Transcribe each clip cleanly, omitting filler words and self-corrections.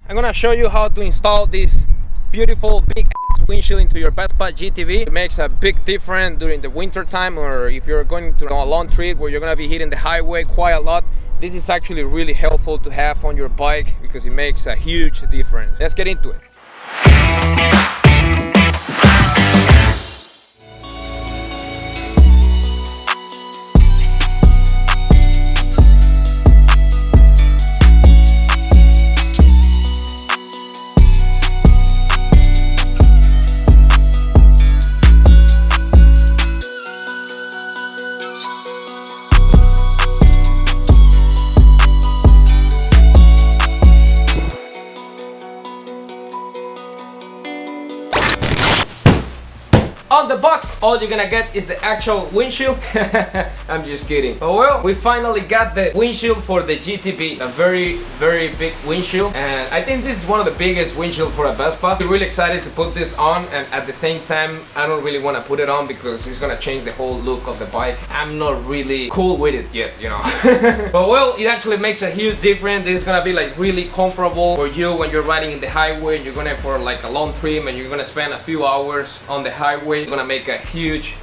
I'm gonna show you how to install this beautiful big ass windshield into your Vespa GTV. It makes a big difference during the winter time, or if you're going to a long trip where you're gonna be hitting the highway quite a lot. This is actually really helpful to have on your bike because it makes a huge difference. Let's get into it. On the box, all you're gonna get is the actual windshield. I'm just kidding. Oh well, we finally got the windshield for the GTV. A very big windshield, and I think this is one of the biggest windshield for a Vespa. I'm really excited to put this on, and at the same time I don't really want to put it on because it's gonna change the whole look of the bike. I'm not really cool with it yet, you know. But well, it actually makes a huge difference. It's gonna be like really comfortable for you when you're riding in the highway. You're gonna for like a long trip and you're gonna spend a few hours on the highway. Gonna make a huge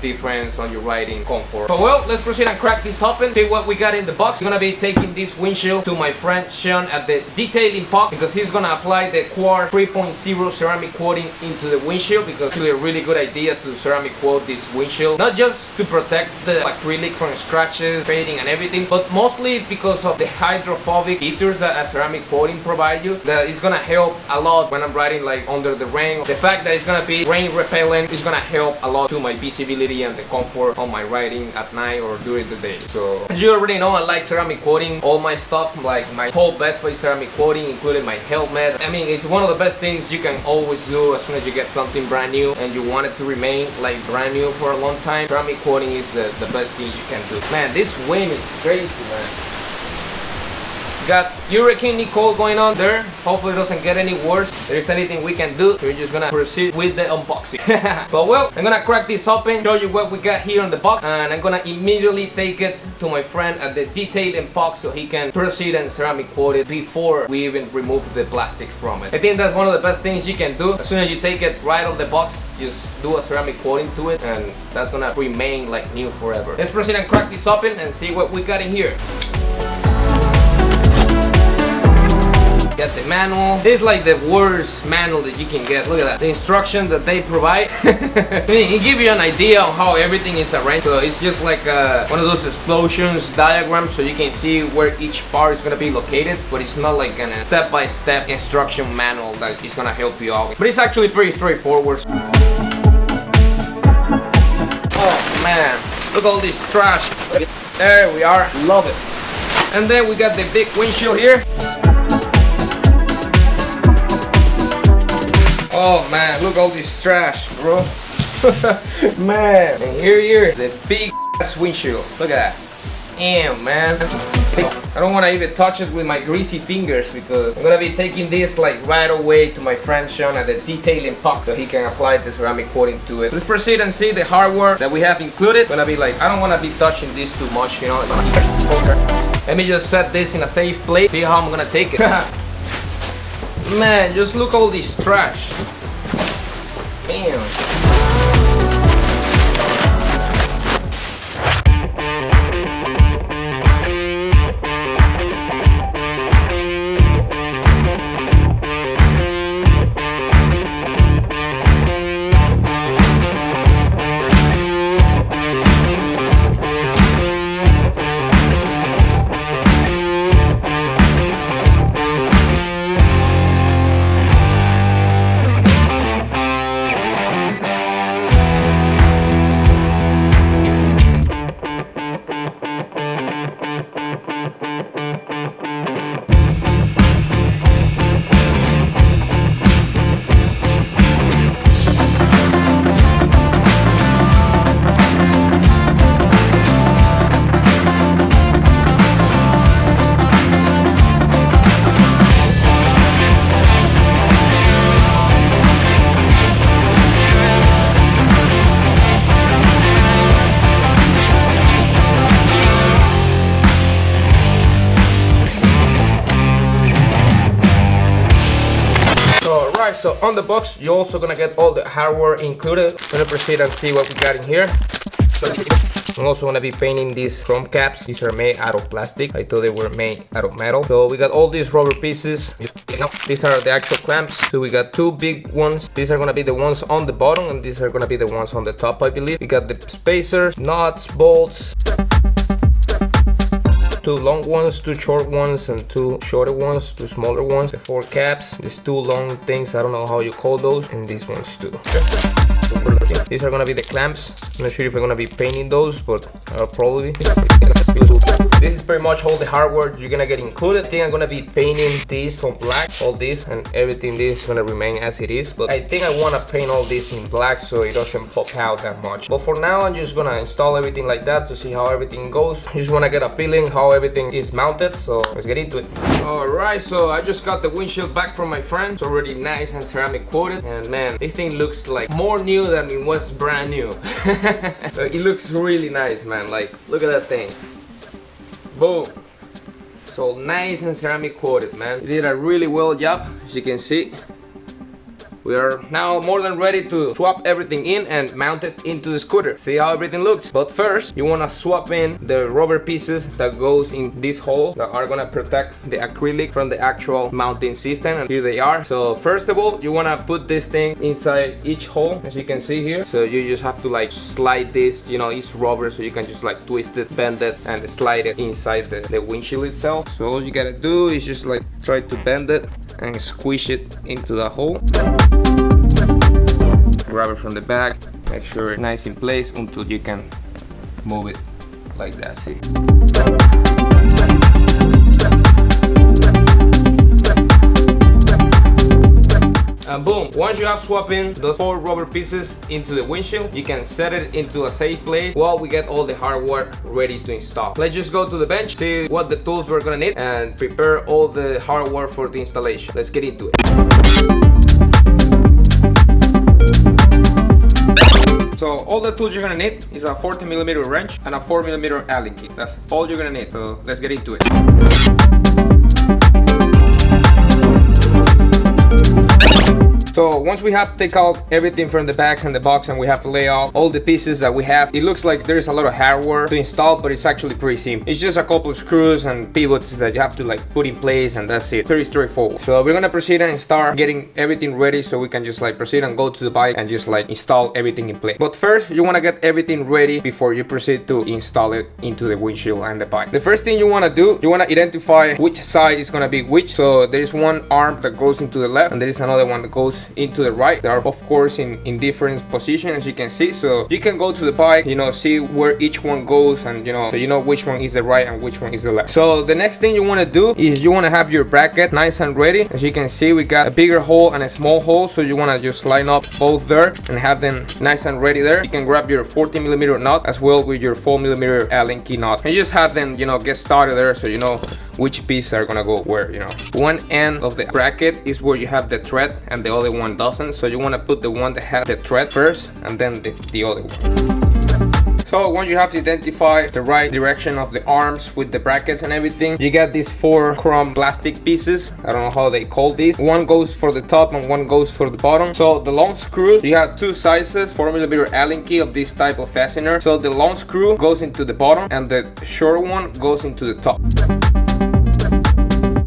difference on your riding comfort. So well, let's proceed and crack this open, see what we got in the box. I'm gonna be taking this windshield to my friend Sean at the detailing box because he's gonna apply the Quartz 3.0 ceramic coating into the windshield, because it's really a really good idea to ceramic coat this windshield, not just to protect the acrylic from scratches, fading and everything, but mostly because of the hydrophobic features that a ceramic coating provides you, that is gonna help a lot when I'm riding like under the rain. The fact that it's gonna be rain repellent is gonna help a lot to my visibility and the comfort on my riding at night or during the day. So as you already know, I like ceramic coating all my stuff. Like my whole Vespa is ceramic coating, including my helmet. I mean, it's one of the best things you can always do as soon as you get something brand new and you want it to remain like brand new for a long time. Ceramic coating is the best thing you can do. Man, this wind is crazy, man. Got Hurricane Nicole going on there. Hopefully it doesn't get any worse. If there's anything we can do, we're just gonna proceed with the unboxing. But well, I'm gonna crack this open, show you what we got here on the box, and I'm gonna immediately take it to my friend at the detailing box so he can proceed and ceramic coat it before we even remove the plastic from it. I think that's one of the best things you can do. As soon as you take it right out of the box, just do a ceramic coating to it, and that's gonna remain like new forever. Let's proceed and crack this open and see what we got in here. Get the manual. This is like the worst manual that you can get. Look at that. The instructions that they provide. It gives you an idea of how everything is arranged. So it's just like one of those explosions diagrams, so you can see where each part is gonna be located. But it's not like a step-by-step instruction manual that is gonna help you out. But it's actually pretty straightforward. Oh man, look at all this trash. There we are. Love it. And then we got the big windshield here. Oh man, look all this trash, bro. Man, and here, the big ass windshield. Look at that. Damn, man. I don't want to even touch it with my greasy fingers because I'm gonna be taking this like right away to my friend Sean at the detailing box so he can apply the ceramic coating to it. Let's proceed and see the hardware that we have included. Gonna be like, I don't want to be touching this too much, you know. Let me just set this in a safe place. See how I'm gonna take it. Man, just look all this trash. Damn. Alright, so on the box you're also gonna get all the hardware included. I'm gonna proceed and see what we got in here. I'm also gonna be painting these chrome caps. These are made out of plastic. I thought they were made out of metal. So we got all these rubber pieces. These are the actual clamps. So we got two big ones. These are gonna be the ones on the bottom, and these are gonna be the ones on the top, I believe. We got the spacers, nuts, bolts. Two long ones, two short ones, and two shorter ones, two smaller ones. The four caps, these two long things, I don't know how you call those, and these ones too. These are gonna be the clamps. I'm not sure if I'm gonna be painting those, but I'll probably. This is pretty much all the hardware you're gonna get included. I think I'm gonna be painting these on black, all this and everything. This is gonna remain as it is, but I think I wanna paint all this in black so it doesn't pop out that much. But for now, I'm just gonna install everything like that to see how everything goes. I just wanna get a feeling how everything is mounted, so let's get into it. Alright, so I just got the windshield back from my friend. It's already nice and ceramic coated, and man, this thing looks like more new than it was brand new. It looks really nice, man. Like, look at that thing. Boom. So nice and ceramic coated, man. They did a really well job, as you can see. We are now more than ready to swap everything in and mount it into the scooter. See how everything looks. But first, you want to swap in the rubber pieces that goes in this hole that are gonna protect the acrylic from the actual mounting system. And here they are. So first of all, you want to put this thing inside each hole, as you can see here. So you just have to like slide this, you know, it's rubber, so you can just like twist it, bend it, and slide it inside the windshield itself. So all you gotta do is just like try to bend it and squish it into the hole. Grab it from the back, make sure it's nice in place until you can move it like that, see? And boom, once you have swapped in those four rubber pieces into the windshield, you can set it into a safe place while we get all the hardware ready to install. Let's just go to the bench, see what the tools we're gonna need, and prepare all the hardware for the installation. Let's get into it. So all the tools you're gonna need is a 40mm wrench and a 4mm Allen key. That's all you're gonna need. So let's get into it. So once we have to take out everything from the bags and the box, and we have to lay out all the pieces that we have, it looks like there's a lot of hardware to install, but it's actually pretty simple. It's just a couple of screws and pivots that you have to like put in place, and that's it. Pretty straightforward. So we're gonna proceed and start getting everything ready so we can just like proceed and go to the bike and just like install everything in place. But first, you wanna get everything ready before you proceed to install it into the windshield and the bike. The first thing you wanna do, you wanna identify which side is gonna be which. So there's one arm that goes into the left, and there is another one that goes into the right. They are of course in different positions, as you can see. So you can go to the bike, you know, see where each one goes, and you know, so you know which one is the right and which one is the left. So the next thing you want to do is you want to have your bracket nice and ready. As you can see, we got a bigger hole and a small hole, so you want to just line up both there and have them nice and ready there. You can grab your 40mm nut as well with your 4mm Allen key nut, and just have them, you know, get started there so you know which pieces are gonna go where. You know, one end of the bracket is where you have the thread and the other one doesn't, so you want to put the one that has the thread first and then the other one. So once you have to identify the right direction of the arms with the brackets and everything, you get these four chrome plastic pieces. I don't know how they call these. One goes for the top and one goes for the bottom. So the long screws, you have two sizes, 4mm Allen key of this type of fastener. So the long screw goes into the bottom and the short one goes into the top.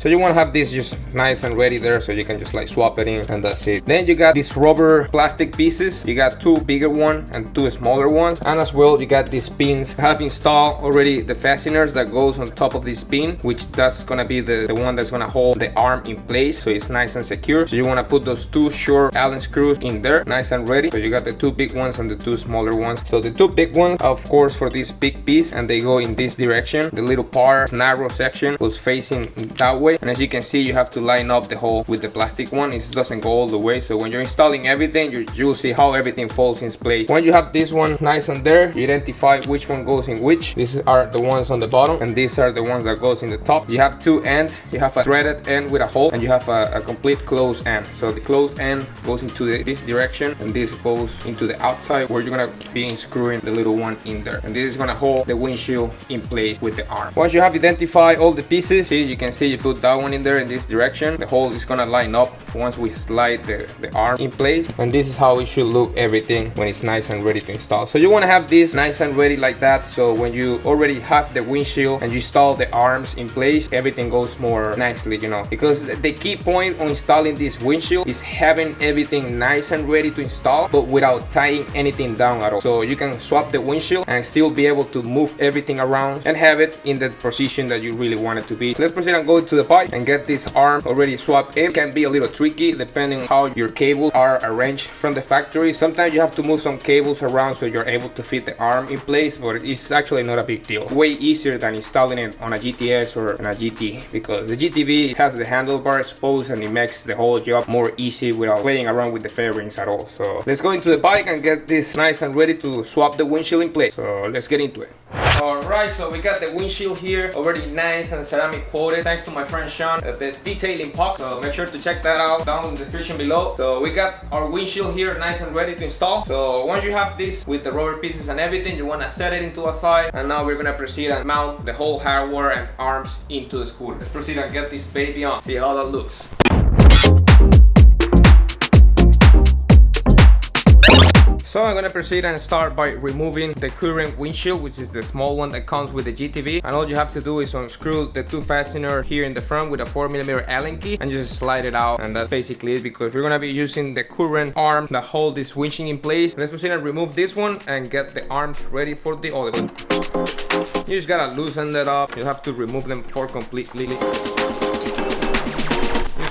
So you want to have this just nice and ready there so you can just like swap it in, and that's it. Then you got these rubber plastic pieces. You got two bigger ones and two smaller ones, and as well you got these pins. I have installed already the fasteners that goes on top of this pin, which that's gonna be the one that's gonna hold the arm in place so it's nice and secure. So you want to put those two short Allen screws in there nice and ready. So you got the two big ones and the two smaller ones. So the two big ones of course for this big piece, and they go in this direction. The little part, narrow section, goes facing that way. And as you can see, you have to line up the hole with the plastic one. It doesn't go all the way, so when you're installing everything, you'll see how everything falls in place. When you have this one nice and there, you identify which one goes in which. These are the ones on the bottom and these are the ones that goes in the top. You have two ends. You have a threaded end with a hole, and you have a complete closed end. So the closed end goes into this direction, and this goes into the outside where you're gonna be unscrewing the little one in there, and this is gonna hold the windshield in place with the arm. Once you have identified all the pieces, see, you can see you put put that one in there in this direction. The hole is gonna line up once we slide the arm in place, and this is how it should look everything when it's nice and ready to install. So you want to have this nice and ready like that, so when you already have the windshield and you install the arms in place, everything goes more nicely, you know, because the key point on installing this windshield is having everything nice and ready to install, but without tying anything down at all. So you can swap the windshield and still be able to move everything around and have it in the position that you really want it to be. Let's proceed and go to the bike and get this arm already swapped in. It can be a little tricky depending on how your cables are arranged from the factory. Sometimes you have to move some cables around so you're able to fit the arm in place, but it's actually not a big deal. Way easier than installing it on a GTS or on a GT, because the GTV has the handlebar exposed and it makes the whole job more easy without playing around with the fairings at all. So let's go into the bike and get this nice and ready to swap the windshield in place. So let's get into it. Alright, so we got the windshield here already nice and ceramic coated, thanks to my friend Sean at the detailing puck. So make sure to check that out down in the description below. So we got our windshield here nice and ready to install. So once you have this with the rubber pieces and everything, you want to set it into a side, and now we're gonna proceed and mount the whole hardware and arms into the scooter. Let's proceed and get this baby on, see how that looks. So I'm gonna proceed and start by removing the current windshield, which is the small one that comes with the GTV. And all you have to do is unscrew the two fasteners here in the front with a 4mm Allen key and just slide it out. And that's basically it, because we're gonna be using the current arm that hold this winching in place. Let's proceed and remove this one and get the arms ready for the other one. You just gotta loosen that up. You have to remove them for completely.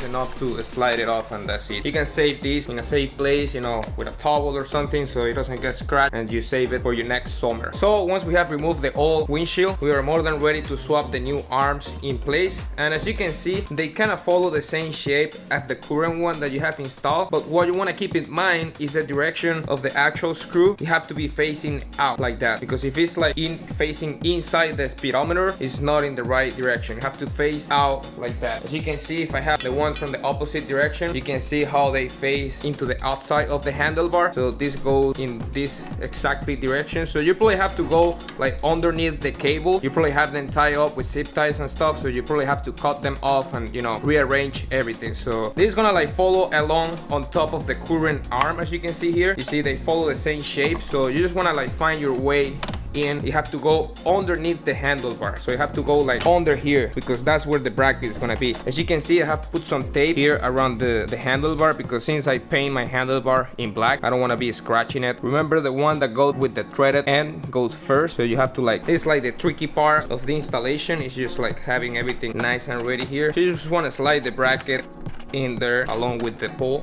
Enough to slide it off, and that's it. You can save this in a safe place, you know, with a towel or something, so it doesn't get scratched, and you save it for your next summer. So once we have removed the old windshield, we are more than ready to swap the new arms in place. And as you can see, they kind of follow the same shape as the current one that you have installed, but what you want to keep in mind is the direction of the actual screw. You have to be facing out like that, because if it's like facing inside the speedometer, it's not in the right direction. You have to face out like that. As you can see, if I have the one from the opposite direction, you can see how they face into the outside of the handlebar. So this goes in this exactly direction, so you probably have to go like underneath the cable. You probably have them tied up with zip ties and stuff, so you probably have to cut them off and, you know, rearrange everything. So this is gonna like follow along on top of the current arm. As you can see here, you see they follow the same shape, so you just want to like find your way in. You have to go underneath the handlebar, so you have to go like under here, because that's where the bracket is gonna be. As you can see, I have put some tape here around the handlebar, because since I paint my handlebar in black, I don't want to be scratching it. Remember, the one that goes with the threaded end goes first, so you have to like, it's like the tricky part of the installation is just like having everything nice and ready here. So you just want to slide the bracket in there along with the pole.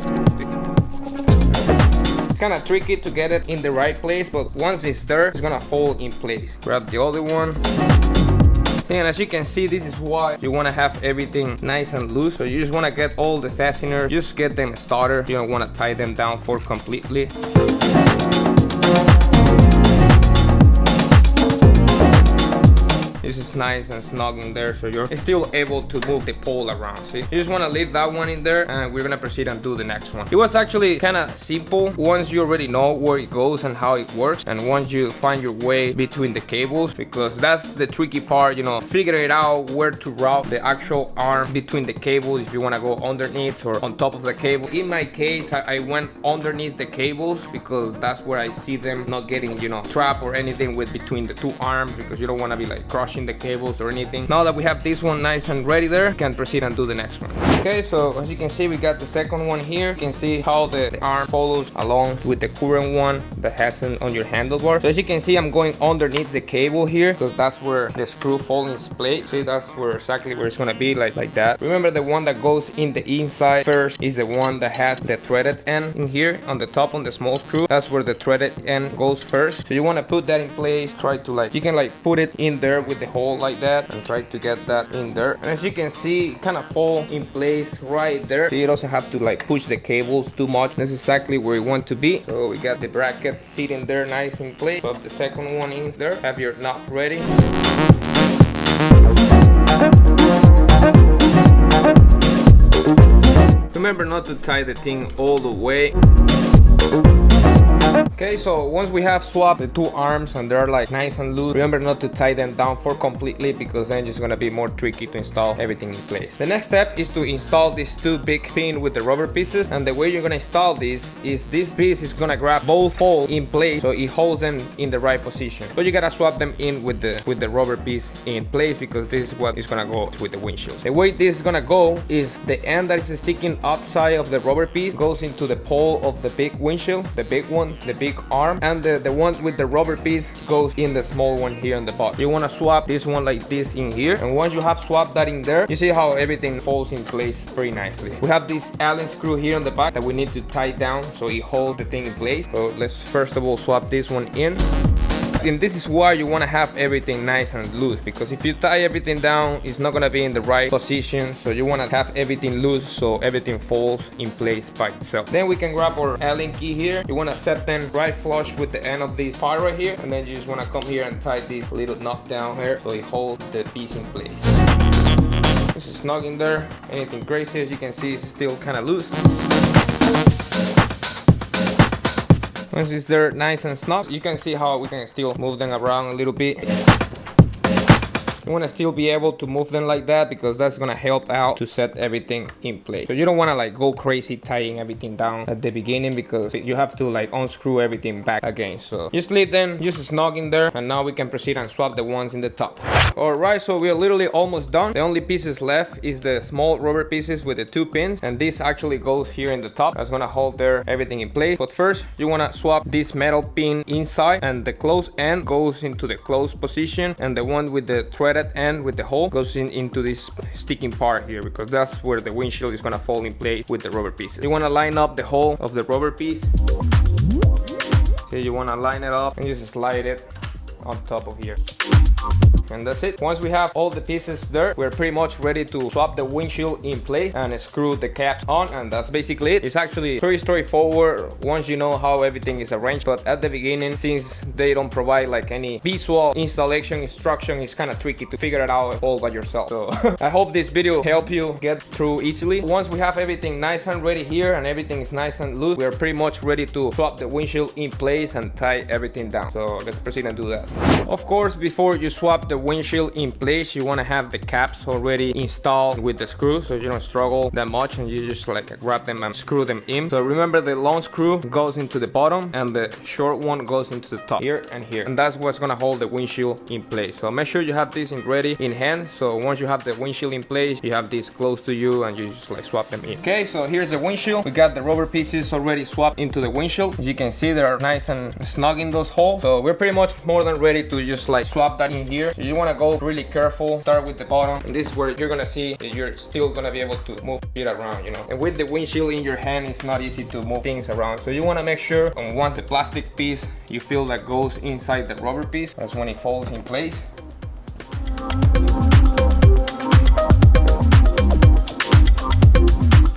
Kind of tricky to get it in the right place, but once it's there, it's gonna hold in place. Grab the other one, and as you can see, this is why you want to have everything nice and loose. So you just want to get all the fasteners, just get them started. You don't want to tie them down for completely. This is nice and snug in there, so you're still able to move the pole around. See, you just want to leave that one in there, and we're gonna proceed and do the next one. It was actually kind of simple once you already know where it goes and how it works, and once you find your way between the cables, because that's the tricky part, you know, figure it out where to route the actual arm between the cables, if you want to go underneath or on top of the cable. In my case, I went underneath the cables, because that's where I see them not getting, you know, trapped or anything with between the two arms, because you don't want to be like crushing the cables or anything. Now that we have this one nice and ready there, we can proceed and do the next one. Okay, so as you can see, we got the second one here. You can see how the arm follows along with the current one that has on your handlebar. So as you can see, I'm going underneath the cable here, because that's where the screw falls in place. See, that's where exactly where it's gonna be, like that. Remember, the one that goes in the inside first is the one that has the threaded end in here on the top on the small screw. That's where the threaded end goes first. So you want to put that in place. Try to like, you can like put it in there with the hole like that, and try to get that in there. And as you can see, it kind of fall in place right there. So you don't have to like push the cables too much. That's exactly where you want to be. So we got the bracket sitting there nice in place. Put the second one in there. Have your knot ready. Remember not to tie the thing all the way. Okay, so once we have swapped the two arms and they're like nice and loose, remember not to tie them down for completely, because then it's gonna be more tricky to install everything in place. The next step is to install these two big pins with the rubber pieces, and the way you're gonna install this is this piece is gonna grab both holes in place so it holds them in the right position. So you gotta swap them in with the rubber piece in place, because this is what is gonna go with the windshield. The way this is gonna go is the end that is sticking outside of the rubber piece goes into the pole of the big windshield, the big one, the big arm, and the one with the rubber piece goes in the small one here on the bottom. You want to swap this one like this in here, and once you have swapped that in there, you see how everything falls in place pretty nicely. We have this Allen screw here on the back that we need to tie down so it holds the thing in place. So let's first of all swap this one in. And this is why you want to have everything nice and loose, because if you tie everything down, it's not going to be in the right position. So you want to have everything loose so everything falls in place by itself. Then we can grab our Allen key here. You want to set them right flush with the end of this part right here, and then you just want to come here and tie this little knot down here so it holds the piece in place. This is snug in there. Anything crazy, as you can see, is still kind of loose. Once it's there nice and snug, you can see how we can still move them around a little bit. You want to still be able to move them like that, because that's going to help out to set everything in place. So you don't want to like go crazy tying everything down at the beginning, because you have to like unscrew everything back again. So just leave them just snug in there, and now we can proceed and swap the ones in the top. Alright, so we're literally almost done. The only pieces left is the small rubber pieces with the two pins, and this actually goes here in the top. That's gonna hold everything in place. But first you want to swap this metal pin inside, and the closed end goes into the closed position, and the one with the threaded end with the hole goes into this sticking part here, because that's where the windshield is gonna fall in place with the rubber pieces. You want to line up the hole of the rubber piece. So you want to line it up and just slide it on top of here. And that's it. Once we have all the pieces there, we're pretty much ready to swap the windshield in place and screw the caps on, and that's basically it. It's actually very straightforward once you know how everything is arranged, but at the beginning, since they don't provide like any visual installation instruction, it's kind of tricky to figure it out all by yourself. So I hope this video helped you get through easily. Once we have everything nice and ready here and everything is nice and loose, we are pretty much ready to swap the windshield in place and tie everything down. So let's proceed and do that. Of course, before you swap the windshield in place, you want to have the caps already installed with the screws, so you don't struggle that much and you just like grab them and screw them in. So remember, the long screw goes into the bottom and the short one goes into the top, here and here, and that's what's gonna hold the windshield in place. So make sure you have this ready in hand, so once you have the windshield in place, you have this close to you and you just like swap them in. Okay, so here's the windshield. We got the rubber pieces already swapped into the windshield. As you can see, they're nice and snug in those holes, so we're pretty much more than ready to just like swap that in here. So you want to go really careful, start with the bottom, and this is where you're gonna see that you're still gonna be able to move it around, you know. And with the windshield in your hand, it's not easy to move things around, so you want to make sure, and once the plastic piece you feel that goes inside the rubber piece, that's when it falls in place.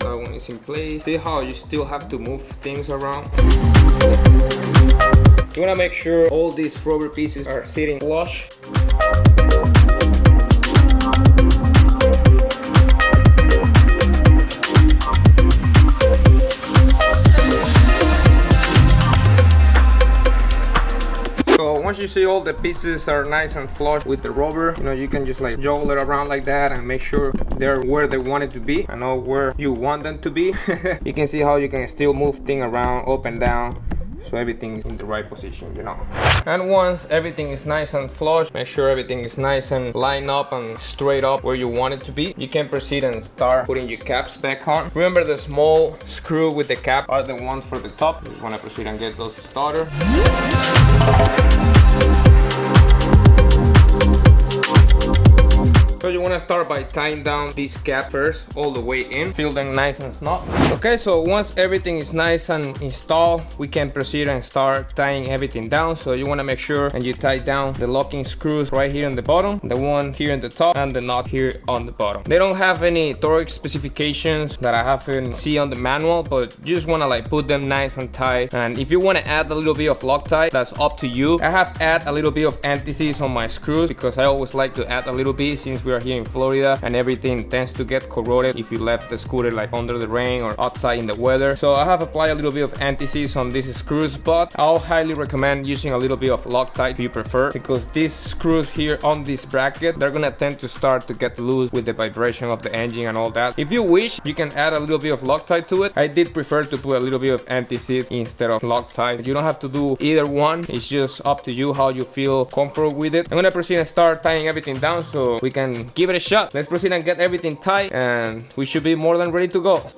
So when it's in place, see how you still have to move things around. You want to make sure all these rubber pieces are sitting flush. So once you see all the pieces are nice and flush with the rubber, you know, you can just like juggle it around like that and make sure they're where they want it to be and not where you want them to be. You can see how you can still move things around up and down, so everything is in the right position, you know. And once everything is nice and flush, make sure everything is nice and lined up and straight up where you want it to be, you can proceed and start putting your caps back on. Remember, the small screw with the cap are the ones for the top. You just want to proceed and get those started. So you want to start by tying down this cap first, all the way in, feel them nice and snug. Okay, so once everything is nice and installed, we can proceed and start tying everything down. So you want to make sure and you tie down the locking screws right here in the bottom, the one here in the top, and the knot here on the bottom. They don't have any torque specifications that I haven't seen on the manual, but you just want to like put them nice and tight. And if you want to add a little bit of Loctite, that's up to you. I have add a little bit of anti-seize on my screws because I always like to add a little bit, since we are here in Florida and everything tends to get corroded if you left the scooter like under the rain or outside in the weather. So I have applied a little bit of anti-seize on these screws, but I'll highly recommend using a little bit of Loctite if you prefer, because these screws here on this bracket, they're gonna tend to start to get loose with the vibration of the engine and all that. If you wish, you can add a little bit of Loctite to it. I did prefer to put a little bit of anti-seize instead of Loctite. You don't have to do either one, it's just up to you how you feel comfortable with it. I'm gonna proceed and start tying everything down so we can give it a shot. Let's proceed and get everything tight and we should be more than ready to go.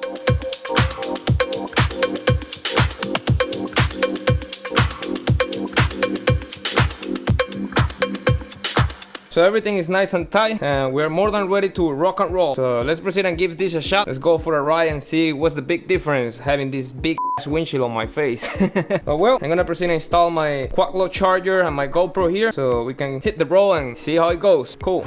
So everything is nice and tight and we're more than ready to rock and roll. So let's proceed and give this a shot. Let's go for a ride and see what's the big difference having this big ass windshield on my face. But well, I'm gonna proceed and install my quad lock charger and my GoPro here so we can hit the road and see how it goes. Cool.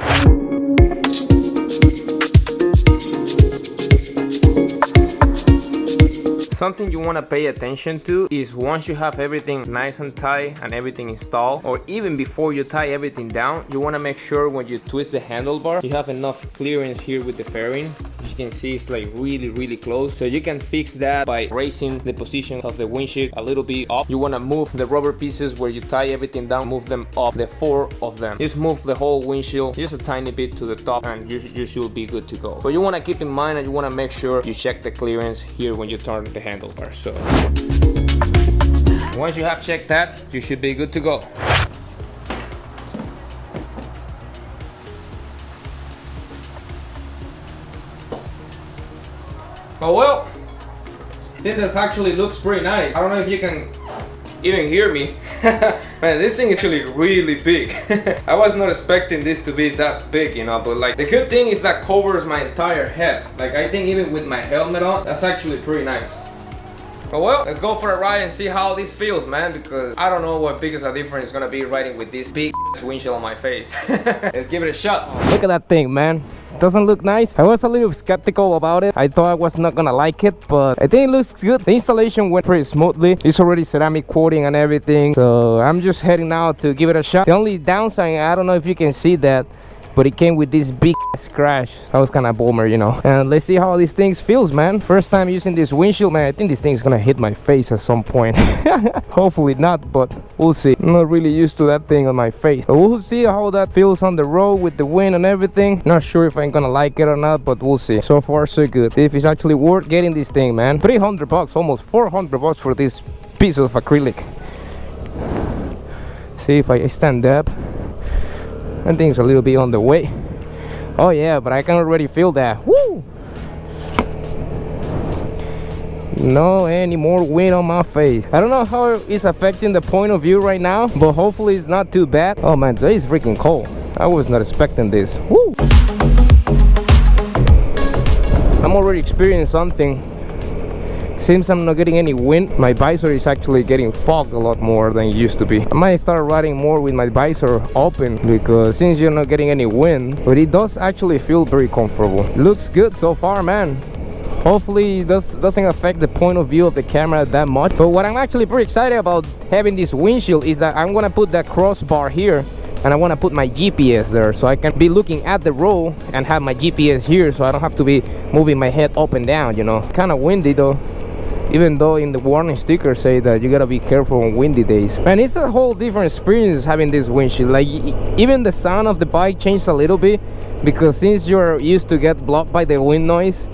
Something you want to pay attention to is once you have everything nice and tight and everything installed, or even before you tie everything down, you want to make sure when you twist the handlebar you have enough clearance here with the fairing. As you can see, it's like really close, so you can fix that by raising the position of the windshield a little bit up. You want to move the rubber pieces where you tie everything down, move them up, the 4 of them. Just move the whole windshield just a tiny bit to the top and you should be good to go. But you want to keep in mind and you want to make sure you check the clearance here when you turn the handlebar. So once you have checked that, you should be good to go. Oh well, I think this actually looks pretty nice. I don't know if you can even hear me. Man, this thing is actually really big. I was not expecting this to be that big, you know, but like the good thing is that covers my entire head. Like I think even with my helmet on, that's actually pretty nice. But well, let's go for a ride and see how this feels, man, because I don't know what biggest a difference is gonna be riding with this big windshield on my face. Let's give it a shot. Look at that thing, man. Doesn't look nice. I was a little skeptical about it. I thought I was not gonna like it, but I think it looks good. The installation went pretty smoothly. It's already ceramic coating and everything, so I'm just heading now to give it a shot. The only downside, I don't know if you can see that, but it came with this big scratch. That was kind of bummer, you know. And let's see how these things feels, man. First time using this windshield, man. I think this thing's gonna hit my face at some point. Hopefully not, but we'll see. I'm not really used to that thing on my face, but we'll see how that feels on the road with the wind and everything. Not sure if I'm gonna like it or not, but we'll see. So far so good. See if it's actually worth getting this thing, man. 300 bucks, almost 400 bucks for this piece of acrylic. See if I stand up. I think it's a little bit on the way. Oh yeah, but I can already feel that. Woo! No any more wind on my face. I don't know how it's affecting the point of view right now, but hopefully it's not too bad. Oh man, today is freaking cold. I was not expecting this. Woo! I'm already experiencing something. Since I'm not getting any wind, my visor is actually getting fogged a lot more than it used to be. I might start riding more with my visor open, because since you're not getting any wind, but it does actually feel very comfortable. It looks good so far, man. Hopefully it doesn't affect the point of view of the camera that much. But what I'm actually pretty excited about having this windshield is that I'm gonna put that crossbar here, and I want to put my GPS there so I can be looking at the road and have my GPS here, so I don't have to be moving my head up and down, you know. Kind of windy though. Even though in the warning sticker say that you gotta be careful on windy days. And it's a whole different experience having this windshield. Like even the sound of the bike changed a little bit, because since you're used to get blocked by the wind noise,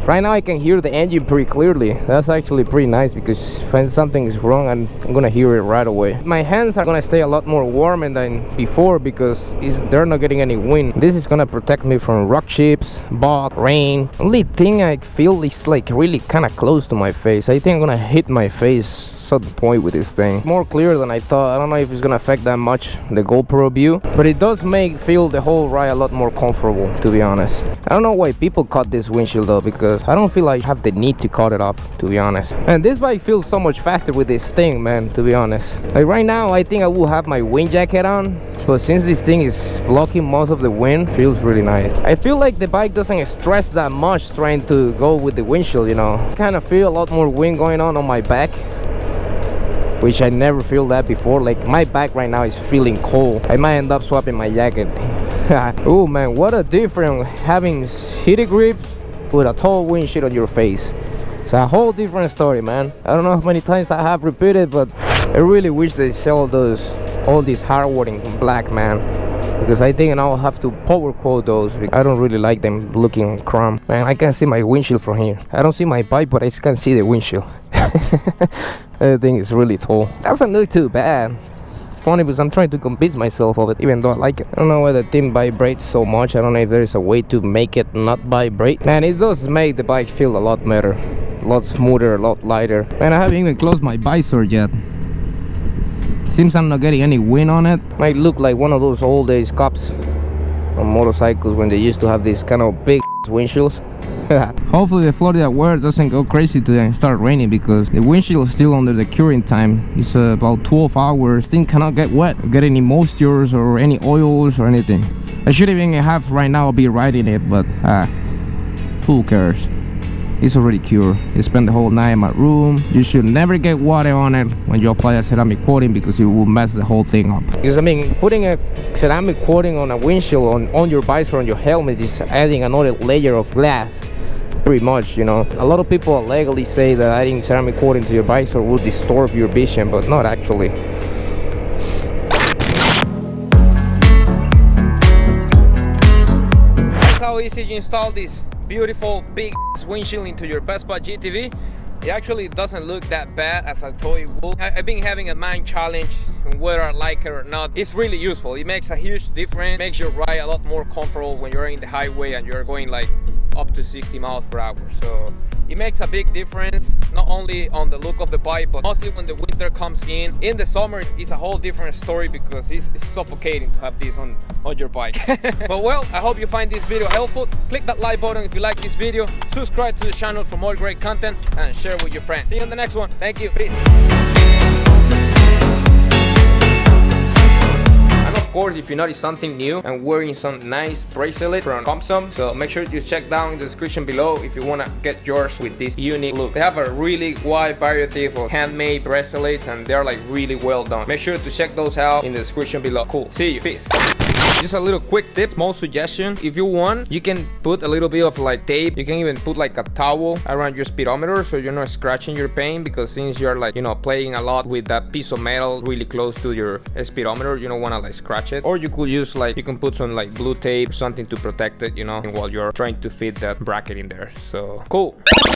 right now I can hear the engine pretty clearly. That's actually pretty nice, because when something is wrong, I'm gonna hear it right away. My hands are gonna stay a lot more warm than before, because they're not getting any wind. This is gonna protect me from rock chips, bog, rain. Only thing I feel is like really kind of close to my face. I think I'm gonna hit my face at the point with this thing. More clear than I thought. I don't know if it's gonna affect that much the GoPro view, but it does feel the whole ride a lot more comfortable, to be honest. I don't know why people cut this windshield though, because I don't feel like I have the need to cut it off, to be honest. And this bike feels so much faster with this thing, man, to be honest. Like right now I think I will have my wind jacket on, but since this thing is blocking most of the wind, feels really nice. I feel like the bike doesn't stress that much trying to go with the windshield, you know. Kind of feel a lot more wind going on my back, which I never feel that before. Like my back right now is feeling cold. I might end up swapping my jacket. Oh man, what a difference having heated grips with a tall windshield on your face. It's a whole different story, man. I don't know how many times I have repeated, but I really wish they sell all these hardware in black, man, because I think I'll have to power coat those. I don't really like them looking chrome. Man, I can see my windshield from here. I don't see my bike, but I can see the windshield. I think it's really tall. Doesn't look too bad. Funny, because I'm trying to convince myself of it, even though I like it. I don't know why the thing vibrates so much. I don't know if there is a way to make it not vibrate. Man, it does make the bike feel a lot better, a lot smoother, a lot lighter. Man, I haven't even closed my visor yet. Seems I'm not getting any wind on it. Might look like one of those old days cops on motorcycles when they used to have these kind of big windshields. Hopefully the Florida weather doesn't go crazy today and start raining, because the windshield is still under the curing time. It's about 12 hours. Thing cannot get wet, get any moistures or any oils or anything. I should even have right now be riding it, but who cares? It's already cured. You spend the whole night in my room. You should never get water on it when you apply a ceramic coating, because it will mess the whole thing up. Because I mean, putting a ceramic coating on a windshield on your visor, on your helmet, is adding another layer of glass. Pretty much, you know. A lot of people legally say that adding ceramic coating to your visor will distort your vision, but not actually. That's how easy you install this beautiful big windshield into your Vespa GTV. It actually doesn't look that bad as I thought it would. I've been having a mind challenge, whether I like it or not. It's really useful. It makes a huge difference. Makes your ride a lot more comfortable when you're in the highway and you're going like up to 60 miles per hour. So it makes a big difference, not only on the look of the bike, but mostly when the winter comes in. In the summer, it's a whole different story, because it's suffocating to have this on your bike. But well, I hope you find this video helpful. Click that like button if you like this video, subscribe to the channel for more great content, and share with your friends. See you on the next one. Thank you. Peace. Of course, if you notice something new, I'm wearing some nice bracelet from Compsom, so make sure you check down in the description below if you want to get yours with this unique look. They have a really wide variety of handmade bracelets, and they're like really well done. Make sure to check those out in the description below. Cool. See you. Peace. Just a little quick tip, small suggestion. If you want, you can put a little bit of like tape. You can even put like a towel around your speedometer, so you're not scratching your paint, because since you're like, you know, playing a lot with that piece of metal really close to your speedometer, you don't want to like scratch it. Or you could use like, you can put some like blue tape or something to protect it, you know, while you're trying to fit that bracket in there. So cool.